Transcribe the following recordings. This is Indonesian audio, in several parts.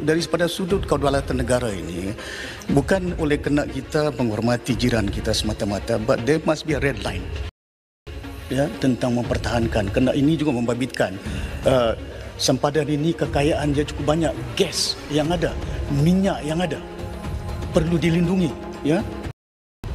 Daripada sudut kedaulatan negara ini, bukan oleh kena kita menghormati jiran kita semata-mata, but there must be a red line, ya, tentang mempertahankan. Kerana ini juga membabitkan sempadan ini, kekayaan dia cukup banyak, gas yang ada, minyak yang ada, perlu dilindungi, ya.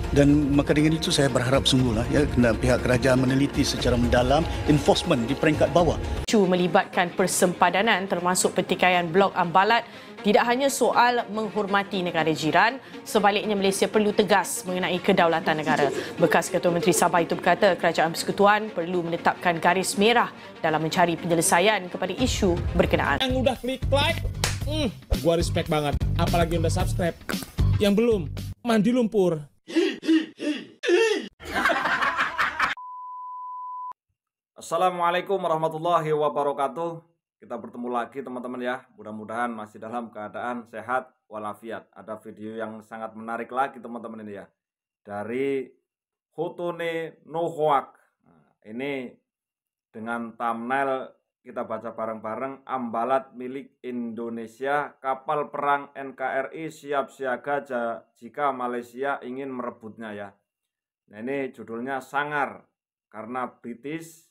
Dan maka dengan itu saya berharap sungguhlah, ya, kena pihak kerajaan meneliti secara mendalam enforcement di peringkat bawah. Isu melibatkan persempadanan termasuk pertikaian blok Ambalat tidak hanya soal menghormati negara jiran, sebaliknya Malaysia perlu tegas mengenai kedaulatan negara. Bekas Ketua Menteri Sabah itu berkata Kerajaan Persekutuan perlu menetapkan garis merah dalam mencari penyelesaian kepada isu berkenaan. Yang udah klik like, gua respect banget. Apalagi yang udah subscribe. Yang belum, mandi lumpur. Assalamualaikum warahmatullahi wabarakatuh. Kita bertemu lagi teman-teman ya. Mudah-mudahan masih dalam keadaan sehat walafiat. Ada video yang sangat menarik lagi teman-teman ini ya. Dari Hutune Nohoak. Ini dengan thumbnail kita baca bareng-bareng. Ambalat milik Indonesia, kapal perang NKRI siap siaga jika Malaysia ingin merebutnya ya. Nah ini judulnya sangar karena British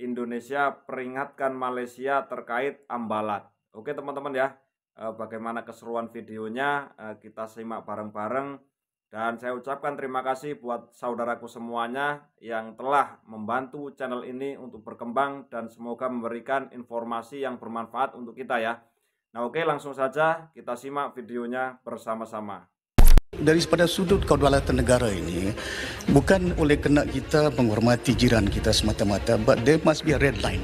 Indonesia peringatkan Malaysia terkait Ambalat. Oke teman-teman ya, bagaimana keseruan videonya kita simak bareng-bareng. Dan saya ucapkan terima kasih buat saudaraku semuanya yang telah membantu channel ini untuk berkembang dan semoga memberikan informasi yang bermanfaat untuk kita ya. Nah oke, langsung saja kita simak videonya bersama-sama. Daripada sudut kedaulatan negara ini, bukan oleh kena kita menghormati jiran kita semata-mata, but there must be a red line,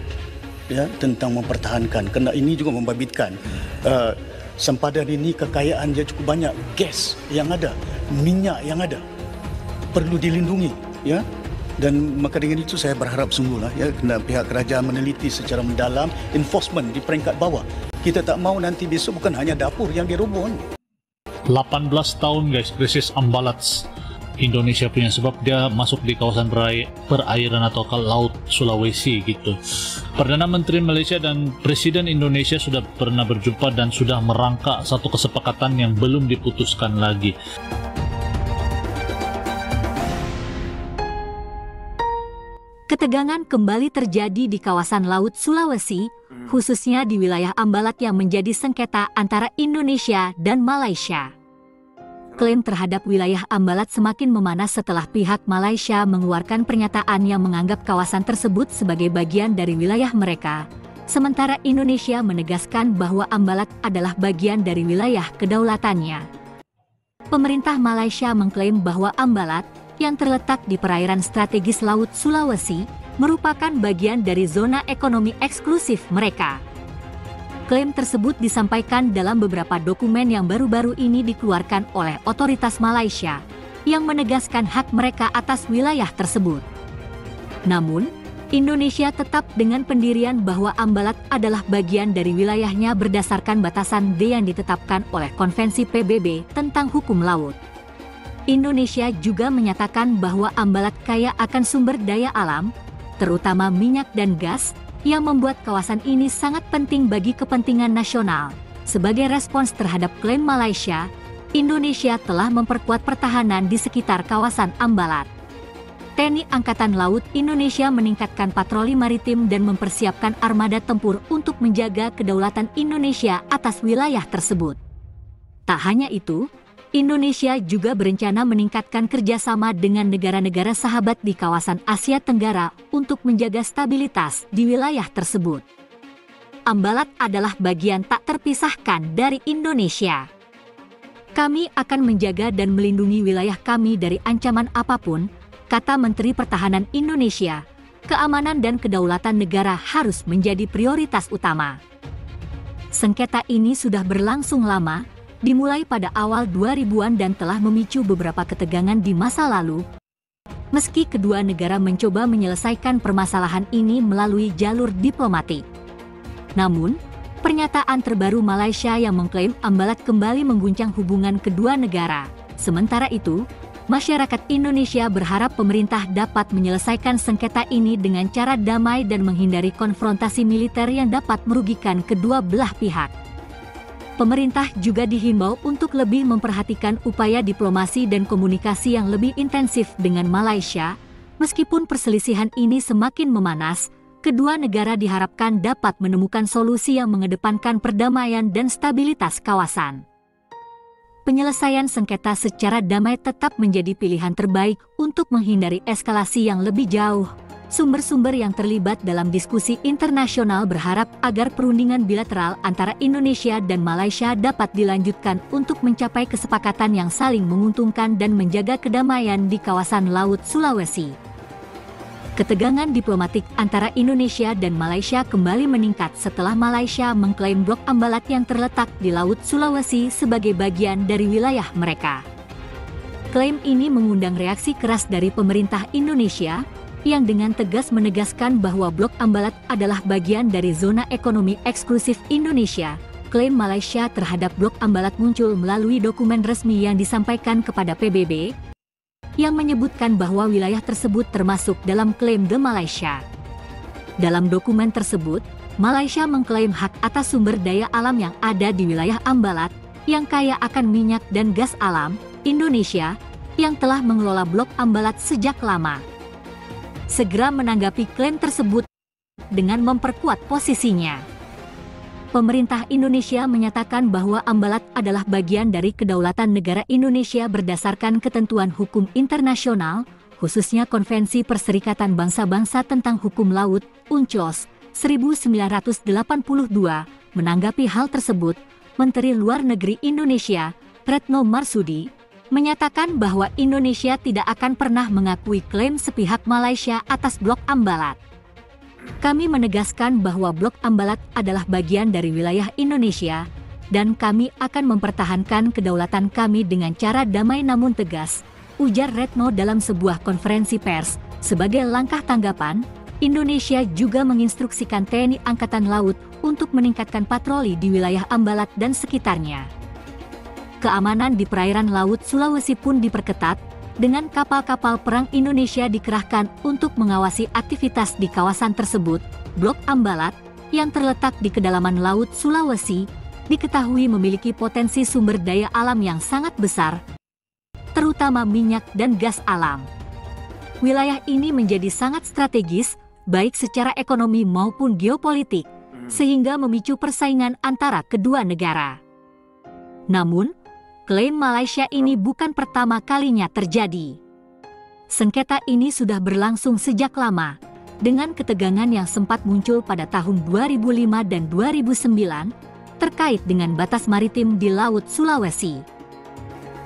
ya, tentang mempertahankan. Kerana ini juga membabitkan sempadan ini, kekayaan dia cukup banyak, gas yang ada, minyak yang ada, perlu dilindungi, ya. Dan maka dengan itu saya berharap sungguhlah, ya, kena pihak kerajaan meneliti secara mendalam enforcement di peringkat bawah. Kita tak mau nanti besok bukan hanya dapur yang diroboh. 18 tahun guys krisis Ambalat Indonesia punya, sebab dia masuk di kawasan perairan atau ke laut Sulawesi gitu. Perdana Menteri Malaysia dan Presiden Indonesia sudah pernah berjumpa dan sudah merangkak satu kesepakatan yang belum diputuskan lagi. Ketegangan kembali terjadi di kawasan laut Sulawesi, khususnya di wilayah Ambalat yang menjadi sengketa antara Indonesia dan Malaysia. Klaim terhadap wilayah Ambalat semakin memanas setelah pihak Malaysia mengeluarkan pernyataan yang menganggap kawasan tersebut sebagai bagian dari wilayah mereka. Sementara Indonesia menegaskan bahwa Ambalat adalah bagian dari wilayah kedaulatannya. Pemerintah Malaysia mengklaim bahwa Ambalat yang terletak di perairan strategis Laut Sulawesi merupakan bagian dari zona ekonomi eksklusif mereka. Klaim tersebut disampaikan dalam beberapa dokumen yang baru-baru ini dikeluarkan oleh otoritas Malaysia yang menegaskan hak mereka atas wilayah tersebut. Namun, Indonesia tetap dengan pendirian bahwa Ambalat adalah bagian dari wilayahnya berdasarkan batasan D yang ditetapkan oleh Konvensi PBB tentang hukum laut. Indonesia juga menyatakan bahwa Ambalat kaya akan sumber daya alam, terutama minyak dan gas, yang membuat kawasan ini sangat penting bagi kepentingan nasional. Sebagai respons terhadap klaim Malaysia, Indonesia telah memperkuat pertahanan di sekitar kawasan Ambalat. TNI Angkatan Laut Indonesia meningkatkan patroli maritim dan mempersiapkan armada tempur untuk menjaga kedaulatan Indonesia atas wilayah tersebut. Tak hanya itu, Indonesia juga berencana meningkatkan kerjasama dengan negara-negara sahabat di kawasan Asia Tenggara untuk menjaga stabilitas di wilayah tersebut. Ambalat adalah bagian tak terpisahkan dari Indonesia. Kami akan menjaga dan melindungi wilayah kami dari ancaman apapun, kata Menteri Pertahanan Indonesia. Keamanan dan kedaulatan negara harus menjadi prioritas utama. Sengketa ini sudah berlangsung lama, dimulai pada awal 2000-an dan telah memicu beberapa ketegangan di masa lalu. Meski kedua negara mencoba menyelesaikan permasalahan ini melalui jalur diplomatik. Namun, pernyataan terbaru Malaysia yang mengklaim Ambalat kembali mengguncang hubungan kedua negara. Sementara itu, masyarakat Indonesia berharap pemerintah dapat menyelesaikan sengketa ini dengan cara damai dan menghindari konfrontasi militer yang dapat merugikan kedua belah pihak. Pemerintah juga dihimbau untuk lebih memperhatikan upaya diplomasi dan komunikasi yang lebih intensif dengan Malaysia. Meskipun perselisihan ini semakin memanas, kedua negara diharapkan dapat menemukan solusi yang mengedepankan perdamaian dan stabilitas kawasan. Penyelesaian sengketa secara damai tetap menjadi pilihan terbaik untuk menghindari eskalasi yang lebih jauh. Sumber-sumber yang terlibat dalam diskusi internasional berharap agar perundingan bilateral antara Indonesia dan Malaysia dapat dilanjutkan untuk mencapai kesepakatan yang saling menguntungkan dan menjaga kedamaian di kawasan Laut Sulawesi. Ketegangan diplomatik antara Indonesia dan Malaysia kembali meningkat setelah Malaysia mengklaim blok Ambalat yang terletak di Laut Sulawesi sebagai bagian dari wilayah mereka. Klaim ini mengundang reaksi keras dari pemerintah Indonesia, yang dengan tegas menegaskan bahwa blok Ambalat adalah bagian dari zona ekonomi eksklusif Indonesia. Klaim Malaysia terhadap blok Ambalat muncul melalui dokumen resmi yang disampaikan kepada PBB, yang menyebutkan bahwa wilayah tersebut termasuk dalam klaim The Malaysia. Dalam dokumen tersebut, Malaysia mengklaim hak atas sumber daya alam yang ada di wilayah Ambalat, yang kaya akan minyak dan gas alam. Indonesia, yang telah mengelola blok Ambalat sejak lama, segera menanggapi klaim tersebut dengan memperkuat posisinya. Pemerintah Indonesia menyatakan bahwa Ambalat adalah bagian dari kedaulatan negara Indonesia berdasarkan ketentuan hukum internasional, khususnya Konvensi Perserikatan Bangsa-Bangsa tentang Hukum Laut, UNCLOS, 1982. Menanggapi hal tersebut, Menteri Luar Negeri Indonesia, Retno Marsudi, menyatakan bahwa Indonesia tidak akan pernah mengakui klaim sepihak Malaysia atas blok Ambalat. Kami menegaskan bahwa blok Ambalat adalah bagian dari wilayah Indonesia, dan kami akan mempertahankan kedaulatan kami dengan cara damai namun tegas, ujar Retno dalam sebuah konferensi pers. Sebagai langkah tanggapan, Indonesia juga menginstruksikan TNI Angkatan Laut untuk meningkatkan patroli di wilayah Ambalat dan sekitarnya. Keamanan di perairan Laut Sulawesi pun diperketat, dengan kapal-kapal perang Indonesia dikerahkan untuk mengawasi aktivitas di kawasan tersebut. Blok Ambalat, yang terletak di kedalaman Laut Sulawesi, diketahui memiliki potensi sumber daya alam yang sangat besar, terutama minyak dan gas alam. Wilayah ini menjadi sangat strategis, baik secara ekonomi maupun geopolitik, sehingga memicu persaingan antara kedua negara. Namun, klaim Malaysia ini bukan pertama kalinya terjadi. Sengketa ini sudah berlangsung sejak lama, dengan ketegangan yang sempat muncul pada tahun 2005 dan 2009 terkait dengan batas maritim di Laut Sulawesi.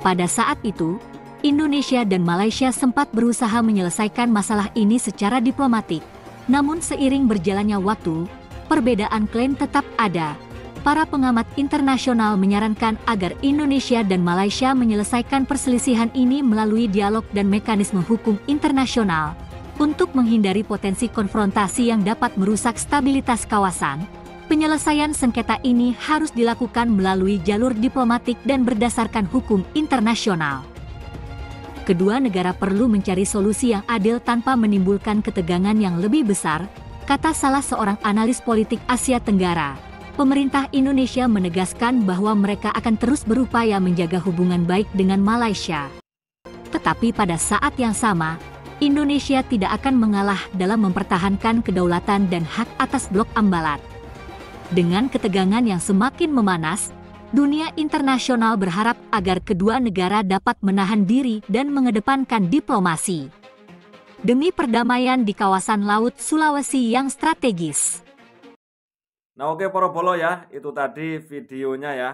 Pada saat itu, Indonesia dan Malaysia sempat berusaha menyelesaikan masalah ini secara diplomatik. Namun seiring berjalannya waktu, perbedaan klaim tetap ada. Para pengamat internasional menyarankan agar Indonesia dan Malaysia menyelesaikan perselisihan ini melalui dialog dan mekanisme hukum internasional. Untuk menghindari potensi konfrontasi yang dapat merusak stabilitas kawasan, penyelesaian sengketa ini harus dilakukan melalui jalur diplomatik dan berdasarkan hukum internasional. Kedua negara perlu mencari solusi yang adil tanpa menimbulkan ketegangan yang lebih besar, kata salah seorang analis politik Asia Tenggara. Pemerintah Indonesia menegaskan bahwa mereka akan terus berupaya menjaga hubungan baik dengan Malaysia. Tetapi pada saat yang sama, Indonesia tidak akan mengalah dalam mempertahankan kedaulatan dan hak atas blok Ambalat. Dengan ketegangan yang semakin memanas, dunia internasional berharap agar kedua negara dapat menahan diri dan mengedepankan diplomasi demi perdamaian di kawasan Laut Sulawesi yang strategis. Nah oke para bolo ya, itu tadi videonya ya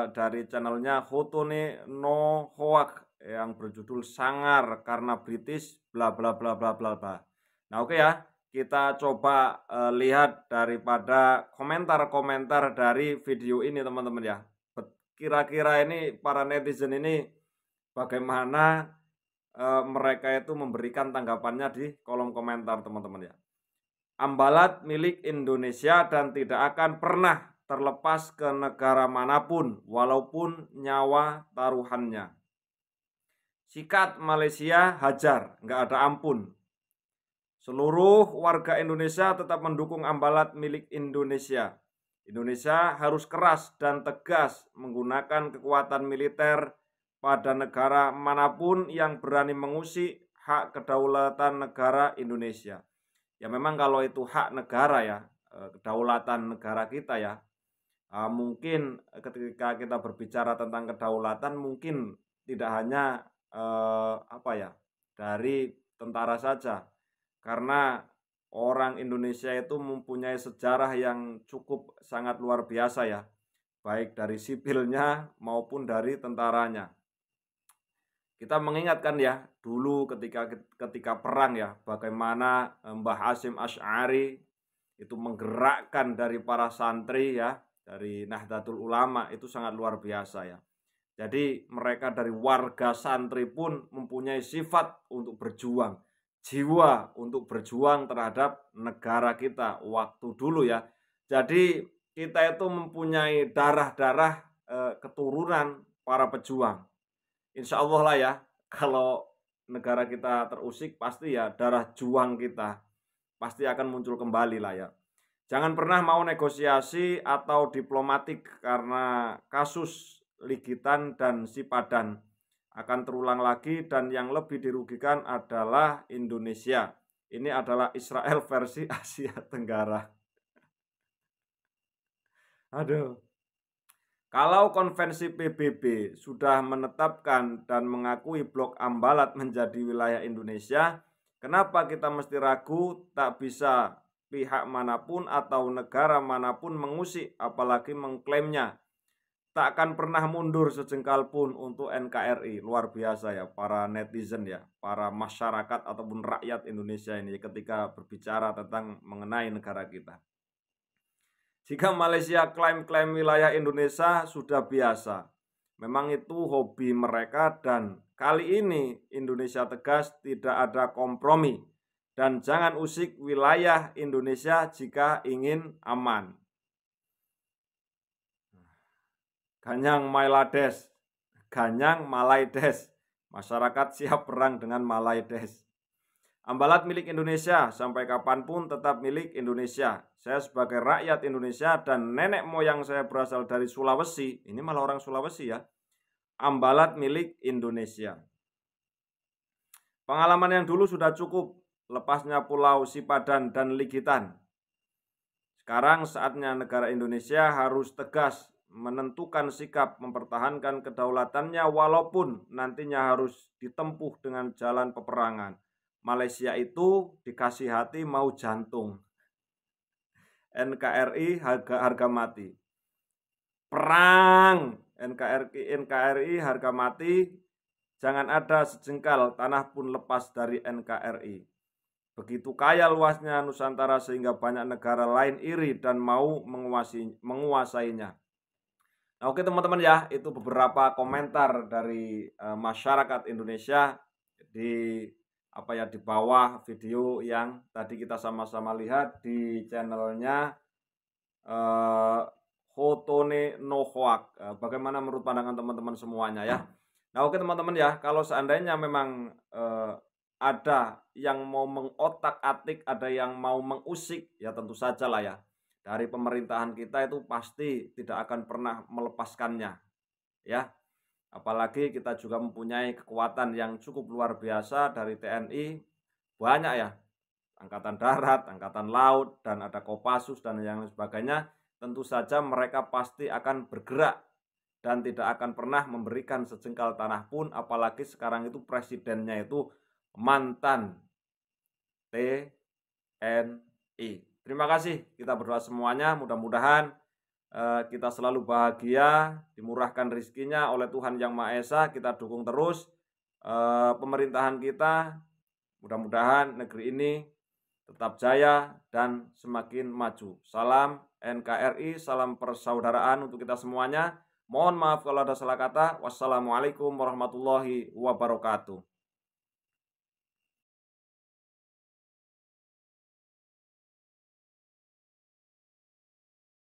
dari channelnya Hotone No Hoak yang berjudul Sangar karena British bla bla bla bla bla bla. Nah oke ya, kita coba lihat daripada komentar-komentar dari video ini teman-teman ya. Kira-kira ini para netizen ini bagaimana mereka itu memberikan tanggapannya di kolom komentar teman-teman ya. Ambalat milik Indonesia dan tidak akan pernah terlepas ke negara manapun walaupun nyawa taruhannya. Sikat Malaysia hajar, nggak ada ampun. Seluruh warga Indonesia tetap mendukung Ambalat milik Indonesia. Indonesia harus keras dan tegas menggunakan kekuatan militer pada negara manapun yang berani mengusik hak kedaulatan negara Indonesia. Ya memang kalau itu hak negara ya, kedaulatan negara kita ya, mungkin ketika kita berbicara tentang kedaulatan mungkin tidak hanya dari tentara saja, karena orang Indonesia itu mempunyai sejarah yang cukup sangat luar biasa ya, baik dari sipilnya maupun dari tentaranya. Kita mengingatkan ya dulu ketika perang ya, bagaimana Mbah Hasyim Asy'ari itu menggerakkan dari para santri ya, dari Nahdlatul Ulama, itu sangat luar biasa ya. Jadi mereka dari warga santri pun mempunyai sifat untuk berjuang, jiwa untuk berjuang terhadap negara kita waktu dulu ya. Jadi kita itu mempunyai darah-darah keturunan para pejuang. Insya Allah lah ya, kalau negara kita terusik pasti ya darah juang kita pasti akan muncul kembali lah ya. Jangan pernah mau negosiasi atau diplomatik karena kasus Ligitan dan Sipadan akan terulang lagi, dan yang lebih dirugikan adalah Indonesia. Ini adalah Israel versi Asia Tenggara. Aduh. Kalau konvensi PBB sudah menetapkan dan mengakui Blok Ambalat menjadi wilayah Indonesia, kenapa kita mesti ragu? Tak bisa pihak manapun atau negara manapun mengusik apalagi mengklaimnya. Tak akan pernah mundur sejengkal pun untuk NKRI. Luar biasa ya para netizen ya, para masyarakat ataupun rakyat Indonesia ini ketika berbicara tentang mengenai negara kita. Jika Malaysia klaim-klaim wilayah Indonesia sudah biasa. Memang itu hobi mereka, dan kali ini Indonesia tegas tidak ada kompromi. Dan jangan usik wilayah Indonesia jika ingin aman. Ganyang Mailades, Ganyang Malaides. Masyarakat siap perang dengan Malaides. Ambalat milik Indonesia, sampai kapanpun tetap milik Indonesia. Saya sebagai rakyat Indonesia dan nenek moyang saya berasal dari Sulawesi, ini malah orang Sulawesi ya. Ambalat milik Indonesia. Pengalaman yang dulu sudah cukup, lepasnya Pulau Sipadan dan Ligitan. Sekarang saatnya negara Indonesia harus tegas menentukan sikap mempertahankan kedaulatannya walaupun nantinya harus ditempuh dengan jalan peperangan. Malaysia itu dikasih hati mau jantung. NKRI harga mati. Perang NKRI harga mati. Jangan ada sejengkal tanah pun lepas dari NKRI. Begitu kaya luasnya Nusantara sehingga banyak negara lain iri dan mau menguasainya. Nah, oke teman-teman ya, itu beberapa komentar dari masyarakat Indonesia di bawah video yang tadi kita sama-sama lihat di channelnya Hotone No Hoak. Bagaimana menurut pandangan teman-teman semuanya ya? Nah, oke teman-teman ya, kalau seandainya memang ada yang mau mengotak-atik, ada yang mau mengusik, ya tentu saja lah ya. Dari pemerintahan kita itu pasti tidak akan pernah melepaskannya ya. Apalagi kita juga mempunyai kekuatan yang cukup luar biasa dari TNI, banyak ya, Angkatan Darat, Angkatan Laut, dan ada Kopassus dan yang sebagainya. Tentu saja mereka pasti akan bergerak dan tidak akan pernah memberikan sejengkal tanah pun, apalagi sekarang itu presidennya itu mantan TNI. Terima kasih, kita berdoa semuanya, mudah-mudahan kita selalu bahagia, dimurahkan rezekinya oleh Tuhan Yang Maha Esa. Kita dukung terus pemerintahan kita, mudah-mudahan negeri ini tetap jaya dan semakin maju. Salam NKRI, salam persaudaraan untuk kita semuanya. Mohon maaf kalau ada salah kata. Wassalamualaikum warahmatullahi wabarakatuh.